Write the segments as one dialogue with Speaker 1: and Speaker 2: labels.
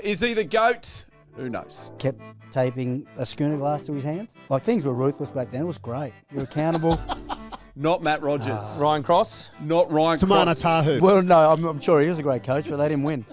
Speaker 1: Is he the GOAT? Who knows?
Speaker 2: Kept taping a schooner glass to his hands. Like, things were ruthless back then. It was great. You're accountable.
Speaker 1: Not Matt Rogers.
Speaker 3: Ryan Cross?
Speaker 1: Not Ryan
Speaker 4: Tamana
Speaker 1: Cross.
Speaker 4: Tahu.
Speaker 2: Well, no, I'm sure he was a great coach, but they didn't win.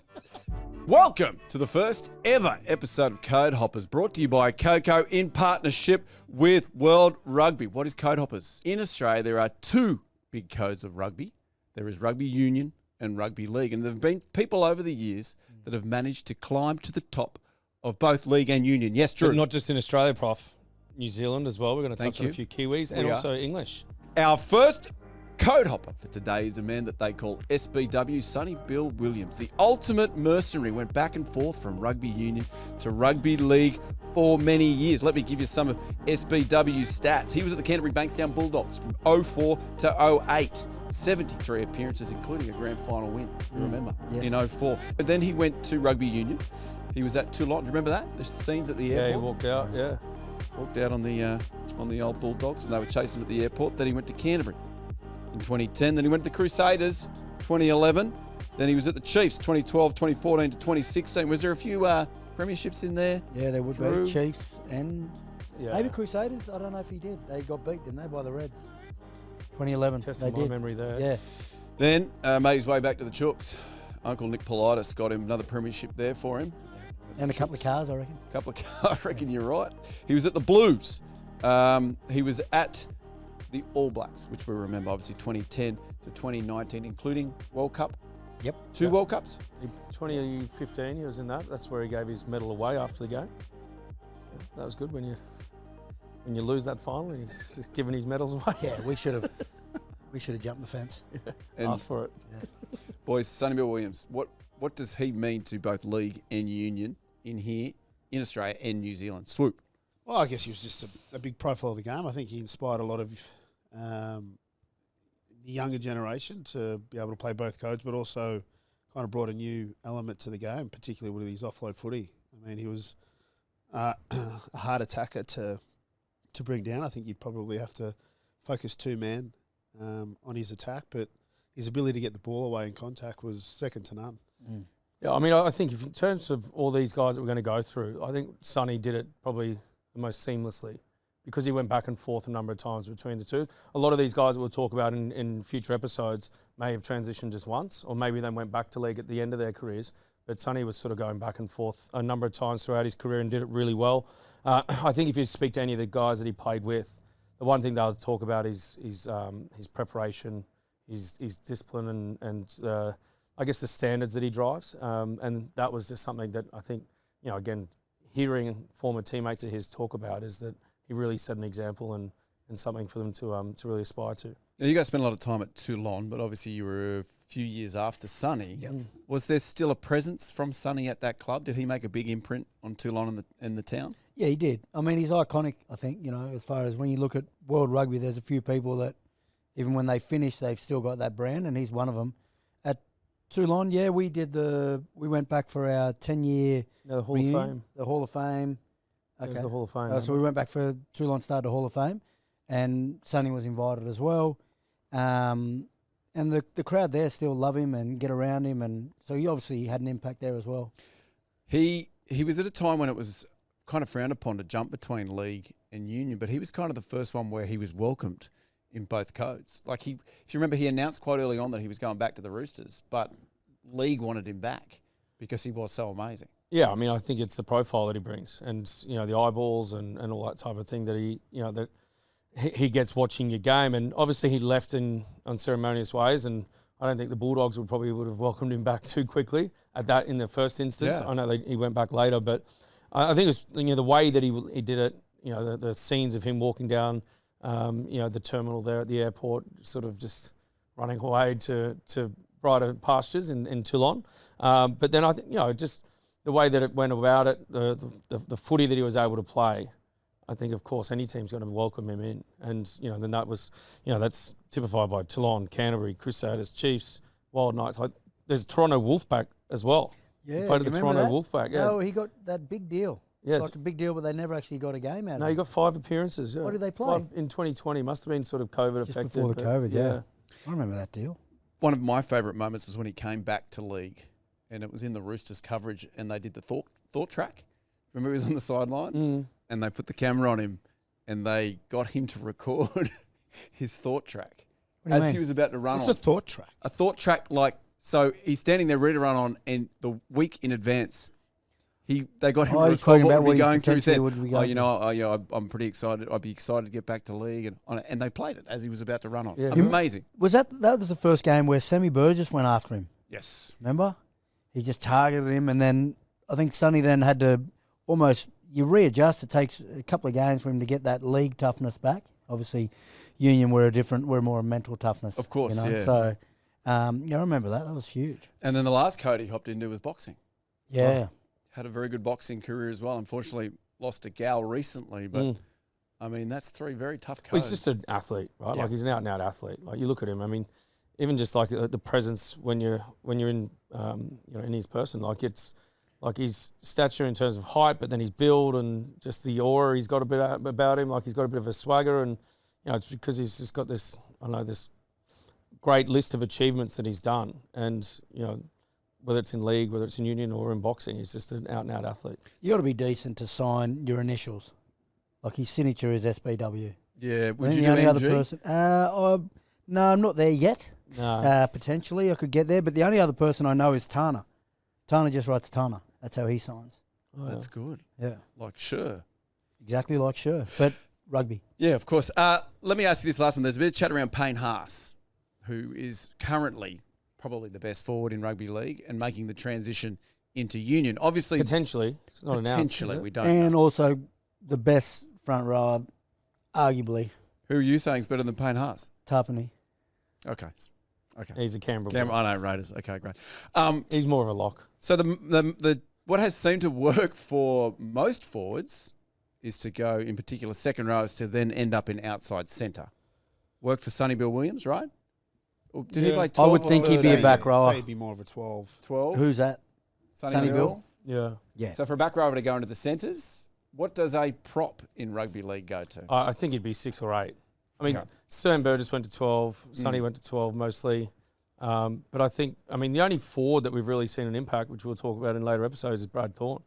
Speaker 1: Welcome to the first ever episode of Codehoppers, brought to you by Coco in partnership with World Rugby. What is Codehoppers? In Australia, there are two big codes of rugby. There is Rugby Union and Rugby League. And there have been people over the years that have managed to climb to the top of both League and Union. Yes, Drew.
Speaker 3: But not just in Australia, Prof. New Zealand as well. We're going to touch on a few Kiwis and also English.
Speaker 1: Our first code hopper for today is a man that they call SBW, Sonny Bill Williams. The ultimate mercenary, went back and forth from Rugby Union to Rugby League for many years. Let me give you some of SBW's stats. He was at the Canterbury Bankstown Bulldogs from 04 to 08. 73 appearances, including a grand final win, you remember, in 04. But then he went to Rugby Union. He was at Toulon. Do you remember that? The scenes at the airport?
Speaker 3: Yeah, he walked out,
Speaker 1: Walked out on the old Bulldogs, and they were chasing him at the airport. Then he went to Canterbury in 2010. Then he went to the Crusaders 2011. Then he was at the Chiefs 2012, 2014 to 2016. Was there a few premierships in there?
Speaker 2: Yeah, there would be. Chiefs and maybe Crusaders. I don't know if he did. They got beat, didn't they, by the Reds? 2011.
Speaker 3: Testing my memory there.
Speaker 2: Yeah.
Speaker 1: Then made his way back to the Chooks. Uncle Nick Politis got him another premiership there for him.
Speaker 2: And a couple of cars, I reckon.
Speaker 1: I reckon you're right. He was at the Blues. He was at the All Blacks, which we remember, obviously, 2010 to 2019, including World Cup.
Speaker 2: Yep.
Speaker 1: Two World Cups.
Speaker 3: 2015, he was in that. That's where he gave his medal away after the game. That was good when you lose that final and he's just giving his medals away.
Speaker 2: Yeah, we should have jumped the fence.
Speaker 1: And
Speaker 3: asked for it.
Speaker 1: Yeah. Boys, Sonny Bill Williams, what does he mean to both League and Union in here, in Australia and New Zealand? Swoop.
Speaker 4: Well, I guess he was just a big profile of the game. I think he inspired a lot of the younger generation to be able to play both codes, but also kind of brought a new element to the game, particularly with his offload footy. I mean, he was a hard attacker to bring down. I think you'd probably have to focus two-man on his attack, but his ability to get the ball away in contact was second to none.
Speaker 2: Mm.
Speaker 3: Yeah, I mean, I think in terms of all these guys that we're going to go through, I think Sonny did it probably the most seamlessly because he went back and forth a number of times between the two. A lot of these guys that we'll talk about in future episodes may have transitioned just once, or maybe they went back to league at the end of their careers. But Sonny was sort of going back and forth a number of times throughout his career and did it really well. I think if you speak to any of the guys that he played with, the one thing they'll talk about is his preparation, his discipline, and I guess the standards that he drives. And that was just something that I think, again, hearing former teammates of his talk about is that he really set an example and something for them to really aspire to.
Speaker 1: Now, you guys spent a lot of time at Toulon, but obviously you were a few years after Sonny.
Speaker 2: Yep.
Speaker 1: Was there still a presence from Sonny at that club? Did he make a big imprint on Toulon and the town?
Speaker 2: Yeah, he did. I mean, he's iconic, I think, as far as when you look at World Rugby, there's a few people that even when they finish, they've still got that brand, and he's one of them. At Toulon, we went back for our 10-year
Speaker 3: The Hall of Fame.
Speaker 2: The Hall of Fame.
Speaker 3: Okay. It was the Hall of Fame.
Speaker 2: So we went back for Toulon started Hall of Fame, and Sonny was invited as well. And the crowd there still love him and get around him, and so he obviously had an impact there as well.
Speaker 1: He was at a time when it was kind of frowned upon to jump between League and Union, but he was kind of the first one where he was welcomed in both codes. Like if you remember, he announced quite early on that he was going back to the Roosters, but League wanted him back because he was so amazing.
Speaker 3: Yeah, I mean, I think it's the profile that he brings, and the eyeballs and all that type of thing that he gets watching your game. And obviously he left in unceremonious ways, and I don't think the Bulldogs would have welcomed him back too quickly in the first instance. Yeah. I know he went back later, but I think it was the way that he did it. The scenes of him walking down, the terminal there at the airport, sort of just running away to brighter pastures in Toulon. But then I think just the way that it went about it, the footy that he was able to play. I think, of course, any team's going to welcome him in. And, then that was, that's typified by Toulon, Canterbury, Crusaders, Chiefs, Wild Knights. There's Toronto Wolfpack as well.
Speaker 2: Yeah,
Speaker 3: he played at the Toronto Wolfpack. Yeah.
Speaker 2: No, he got that big deal.
Speaker 3: Yeah,
Speaker 2: like a big deal, but they never actually got a game out of it.
Speaker 3: No, he got 5 appearances. Yeah.
Speaker 2: What did they play?
Speaker 3: 5 in 2020. Must have been sort of COVID
Speaker 2: Just
Speaker 3: affected.
Speaker 2: before the COVID, yeah. I remember that deal.
Speaker 1: One of my favourite moments was when he came back to League and it was in the Roosters coverage, and they did the thought track. Remember, he was on the sideline, and they put the camera on him, and they got him to record his thought track as he was about to run.
Speaker 4: What's a thought track?
Speaker 1: A thought track, so he's standing there ready to run on, and the week in advance, they got him to record what would be going through. He said, I'm pretty excited. I'd be excited to get back to league, and they played it as he was about to run on.
Speaker 3: Yeah.
Speaker 1: Amazing.
Speaker 2: That was the first game where Sammy Burgess went after him.
Speaker 1: Yes.
Speaker 2: Remember? He just targeted him, and then I think Sonny then had to almost readjust. It takes a couple of games for him to get that league toughness back. Obviously, Union we're more a mental toughness.
Speaker 1: Of course,
Speaker 2: yeah. So, I remember that. That was huge. And
Speaker 1: then the last code he hopped into was boxing.
Speaker 2: Yeah.
Speaker 1: Had a very good boxing career as well. Unfortunately, lost a gal recently, but I mean, that's 3 very tough codes.
Speaker 3: Well, he's just an athlete, right?
Speaker 1: Yeah.
Speaker 3: Like he's an out-and-out athlete. Like you look at him. I mean, even just like the presence when you're in in his person, like it's like his stature in terms of height, but then his build and just the aura he's got a bit about him. Like he's got a bit of a swagger, and it's because he's just got this this great list of achievements that he's done, and whether it's in league, whether it's in union or in boxing, he's just an out-and-out athlete.
Speaker 2: You got to be decent to sign your initials. Like his signature is SBW.
Speaker 1: Yeah, would you do
Speaker 2: only
Speaker 1: MG?
Speaker 2: other person? No, I'm not there yet.
Speaker 3: No.
Speaker 2: Potentially, I could get there, but the only other person I know is Tana. Tana just writes Tana. That's how he signs.
Speaker 1: Oh, that's good.
Speaker 2: Yeah,
Speaker 1: Like sure.
Speaker 2: exactly like sure, but rugby.
Speaker 1: Yeah, of course. Let me ask you this last one. There's a bit of chat around Payne Haas, who is currently probably the best forward in rugby league and making the transition into union. Obviously,
Speaker 3: Potentially, it's not announced. Is it?
Speaker 1: we don't
Speaker 2: And
Speaker 1: know.
Speaker 2: also the best front rower, arguably,
Speaker 1: Who are you saying is better than Payne Haas?
Speaker 2: Tapani.
Speaker 1: Okay.
Speaker 3: He's a Canberra.
Speaker 1: I know, Raiders. Okay, great.
Speaker 3: He's more of a lock.
Speaker 1: So the what has seemed to work for most forwards is to go, in particular, second rowers to then end up in outside centre. Worked for Sonny Bill Williams, right? Or did he play 12?
Speaker 2: I would think he'd be a back rower.
Speaker 4: Say he'd be more of a 12.
Speaker 1: 12.
Speaker 2: Who's that? Sonny Bill?
Speaker 3: Yeah.
Speaker 2: Yeah.
Speaker 1: So for a back rower to go into the centres, what does a prop in rugby league go to?
Speaker 3: I think he'd be 6 or 8. I mean,
Speaker 1: Okay.
Speaker 3: Sam Burgess went to 12. Sonny went to 12 mostly. But I think, the only forward that we've really seen an impact, which we'll talk about in later episodes, is Brad Thorne.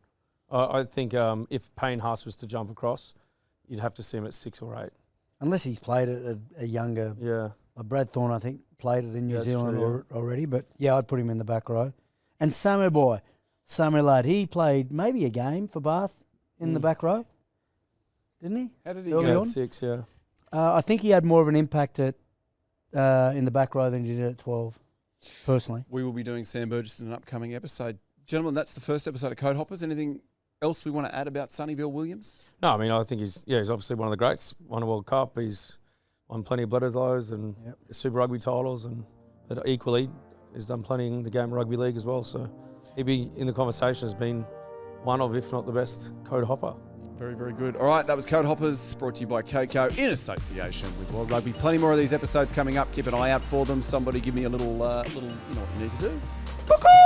Speaker 3: I think if Payne Haas was to jump across, you'd have to see him at 6 or 8.
Speaker 2: Unless he's played it at a younger.
Speaker 3: Yeah.
Speaker 2: Brad Thorne, I think, played it in New
Speaker 3: That's
Speaker 2: Zealand
Speaker 3: true,
Speaker 2: already. But yeah, I'd put him in the back row. And Samu boy, Samu lad, he played maybe a game for Bath in the back row, didn't he?
Speaker 1: How did he
Speaker 2: Early
Speaker 1: go?
Speaker 2: on?
Speaker 3: 6, yeah.
Speaker 2: I think he had more of an impact at in the back row than he did at 12, personally.
Speaker 1: We will be doing Sam Burgess in an upcoming episode. Gentlemen, that's the first episode of Codehoppers. Anything else we want to add about Sonny Bill Williams?
Speaker 3: No, I think he's obviously one of the greats. Won a World Cup. He's won plenty of Bledisloes and Super Rugby titles, but equally has done plenty in the game of rugby league as well. So he'd be in the conversation as being one of, if not the best, code hopper.
Speaker 1: Very, very good. All right, that was Codehoppers, brought to you by Coco in association with World Rugby. Plenty more of these episodes coming up. Keep an eye out for them. Somebody give me a little, you know what you need to do. Cuckoo!